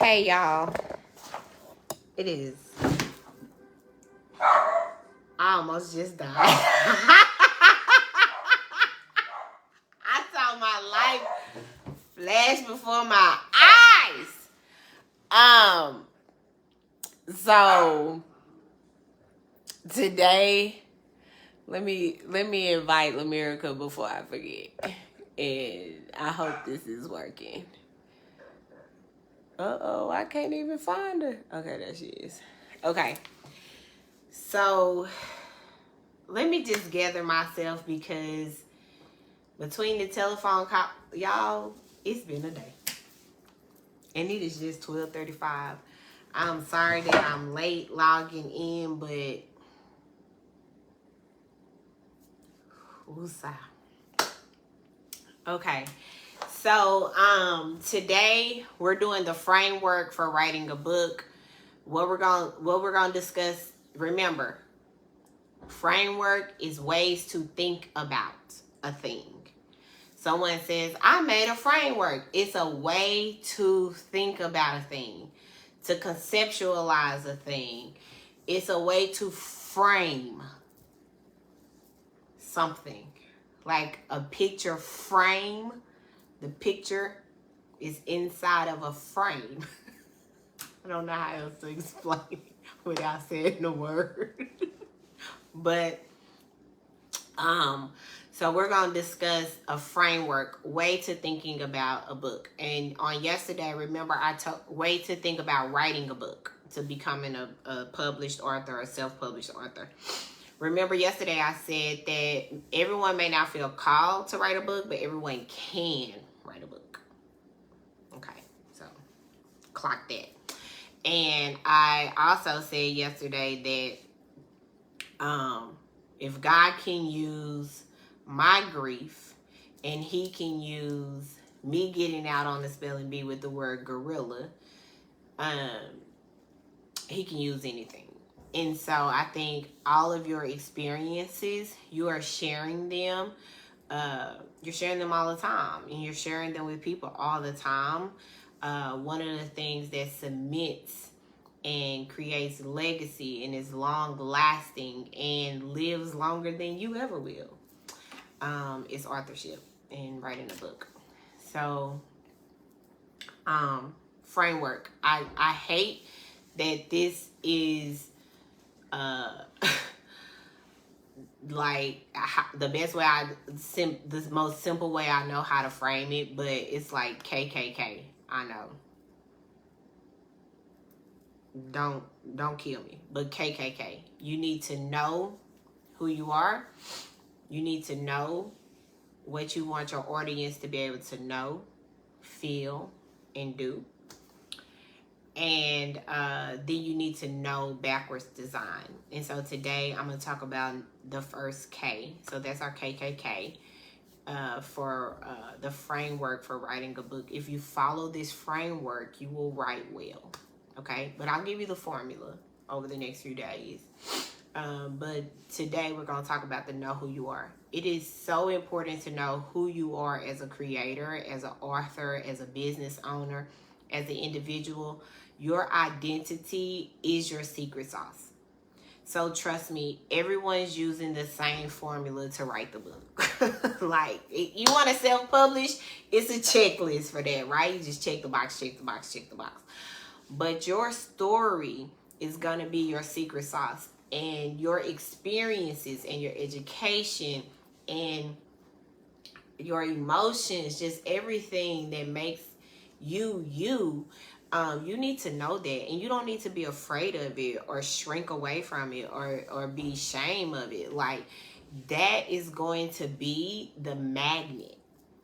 Hey y'all, it is. I almost just died. I saw my life flash before my eyes. So today, let me invite Lamerica before I forget, and I hope this is working. I can't even find her. Okay, there she is. Okay, so let me just gather myself because between the telephone call, y'all, it's been a day. And it is just 12:35. I'm sorry that I'm late logging in, but woosah. Okay. So today we're doing the framework for writing a book. What we're gonna discuss, remember, framework is ways to think about a thing. Someone says, I made a framework. It's a way to think about a thing, to conceptualize a thing. It's a way to frame something. Like a picture frame. The picture is inside of a frame. I don't know how else to explain it without saying the word. But so we're going to discuss a framework, way to thinking about a book. And on yesterday, remember, I told way to think about writing a book, to becoming a published author, a self-published author. Remember yesterday I said that everyone may not feel called to write a book, but everyone can write a book. Okay, so clock that. And I also said yesterday that if God can use my grief and he can use me getting out on the spelling bee with the word gorilla, he can use anything. And so I think all of your experiences, you are sharing them. You're sharing them all the time, and you're sharing them with people all the time. One of the things that cements and creates legacy and is long lasting and lives longer than you ever will is authorship and writing a book. So framework, I hate that this is like the best way the most simple way I know how to frame it, but it's like KKK. I know, don't kill me, but KKK. You need to know who you are. You need to know what you want your audience to be able to know, feel, and do. And then you need to know backwards design. And so today I'm going to talk about the first K. So that's our KKK for the framework for writing a book. If you follow this framework, you will write well. Okay? But I'll give you the formula over the next few days. But today we're going to talk about the know who you are. It is so important to know who you are as a creator, as an author, as a business owner, as an individual. Your identity is your secret sauce. So trust me, everyone's using the same formula to write the book. Like, if you want to self-publish, it's a checklist for that, right? You just check the box, check the box, check the box. But your story is going to be your secret sauce. And your experiences and your education and your emotions, just everything that makes you, you need to know that. And you don't need to be afraid of it or shrink away from it or be ashamed of it. Like, that is going to be the magnet.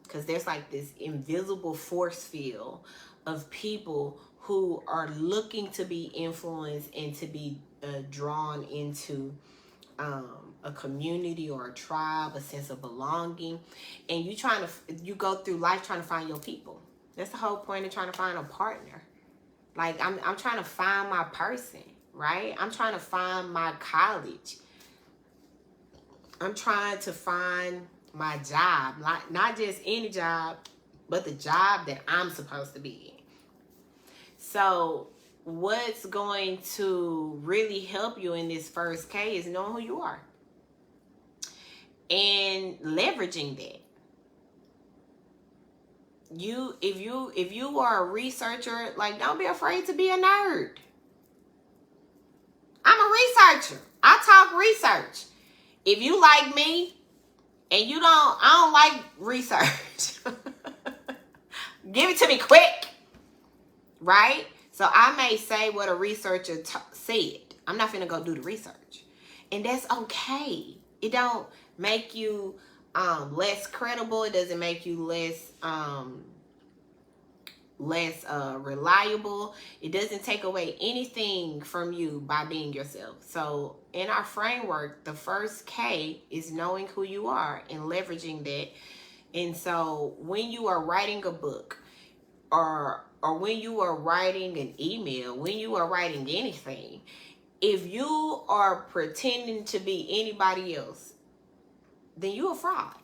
Because there's like this invisible force field of people who are looking to be influenced and to be drawn into a community or a tribe, a sense of belonging. And you go through life trying to find your people. That's the whole point of trying to find a partner. Like, I'm trying to find my person, right? I'm trying to find my college. I'm trying to find my job, not just any job, but the job that I'm supposed to be in. So what's going to really help you in this first K is knowing who you are and leveraging that. If you are a researcher, like, don't be afraid to be a nerd. I'm a researcher. I talk research. If you like me and I don't like research. Give it to me quick. Right? So I may say what a researcher said. I'm not finna go do the research. And that's okay. It don't make you less credible. It doesn't make you less reliable. It doesn't take away anything from you by being yourself. So in our framework, the first K is knowing who you are and leveraging that. And so when you are writing a book, or when you are writing an email, when you are writing anything, if you are pretending to be anybody else, then you're a fraud.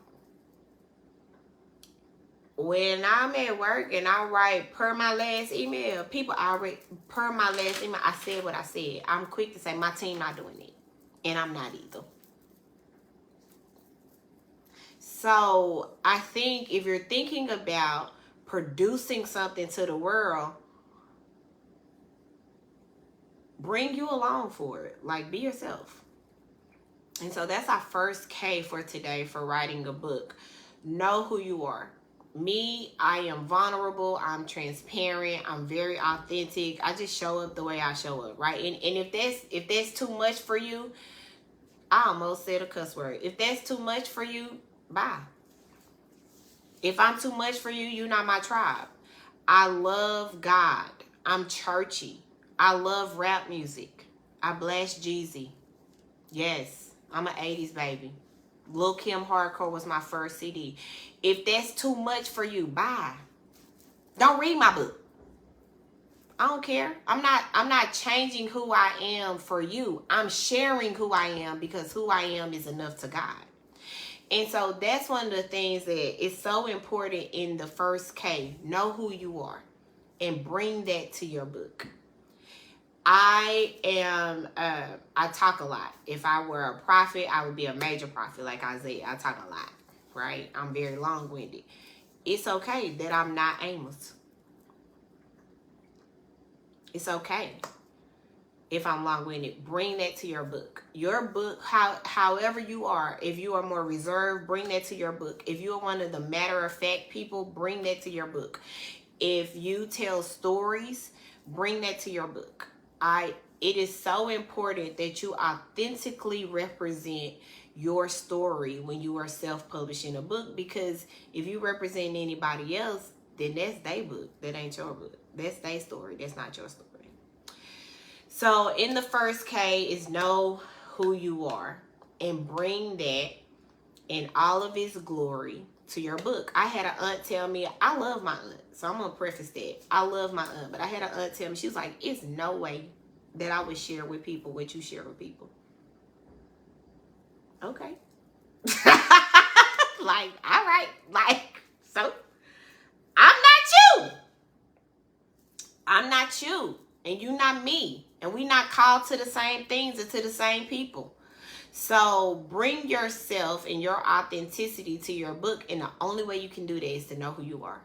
When I'm at work and I write per my last email, people already, per my last email, I said what I said. I'm quick to say my team not doing it. And I'm not either. So I think if you're thinking about producing something to the world, bring you along for it. Like, be yourself. And so that's our first K for today for writing a book. Know who you are. Me, I am vulnerable. I'm transparent. I'm very authentic. I just show up the way I show up, right? And if that's too much for you, I almost said a cuss word. If that's too much for you, bye. If I'm too much for you, you're not my tribe. I love God. I'm churchy. I love rap music. I blast Jeezy. Yes, I'm an 80s baby. Lil' Kim Hardcore was my first CD. If that's too much for you, bye. Don't read my book. I don't care. I'm not changing who I am for you. I'm sharing who I am because who I am is enough to God. And so that's one of the things that is so important in the first K. Know who you are and bring that to your book. I talk a lot. If I were a prophet, I would be a major prophet like Isaiah. I talk a lot, right? I'm very long-winded. It's okay that I'm not Amos. It's okay if I'm long-winded. Bring that to your book. Your book, however you are, if you are more reserved, bring that to your book. If you are one of the matter-of-fact people, bring that to your book. If you tell stories, bring that to your book. It is so important that you authentically represent your story when you are self-publishing a book, because if you represent anybody else, then that's their book. That ain't your book. That's their story. That's not your story. So in the first K is know who you are and bring that in all of its glory to your book. I had an aunt tell me, I love my aunt. So I'm going to preface that. I love my aunt. But I had an aunt tell me, she was like, it's no way that I would share with people what you share with people. Okay. Like, all right. Like, so I'm not you. I'm not you. And you not me. And we not called to the same things and to the same people. So bring yourself and your authenticity to your book. And the only way you can do that is to know who you are.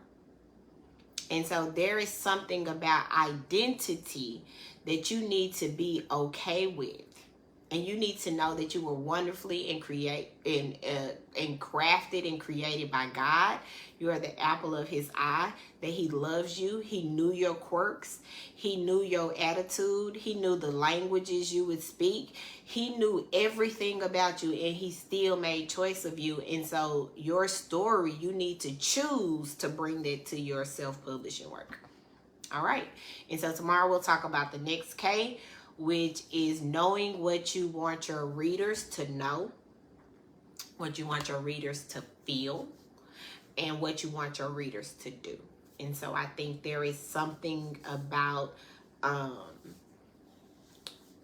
And so there is something about identity that you need to be okay with. And you need to know that you were wonderfully and crafted and created by God. You are the apple of his eye, that he loves you. He knew your quirks. He knew your attitude. He knew the languages you would speak. He knew everything about you, and he still made choice of you. And so your story, you need to choose to bring that to your self-publishing work. All right. And so tomorrow we'll talk about the next K, which is knowing what you want your readers to know, what you want your readers to feel, and what you want your readers to do. And so I think there is something about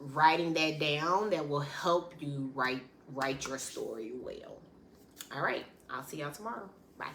writing that down that will help you write your story well. All right. I'll see y'all tomorrow. Bye.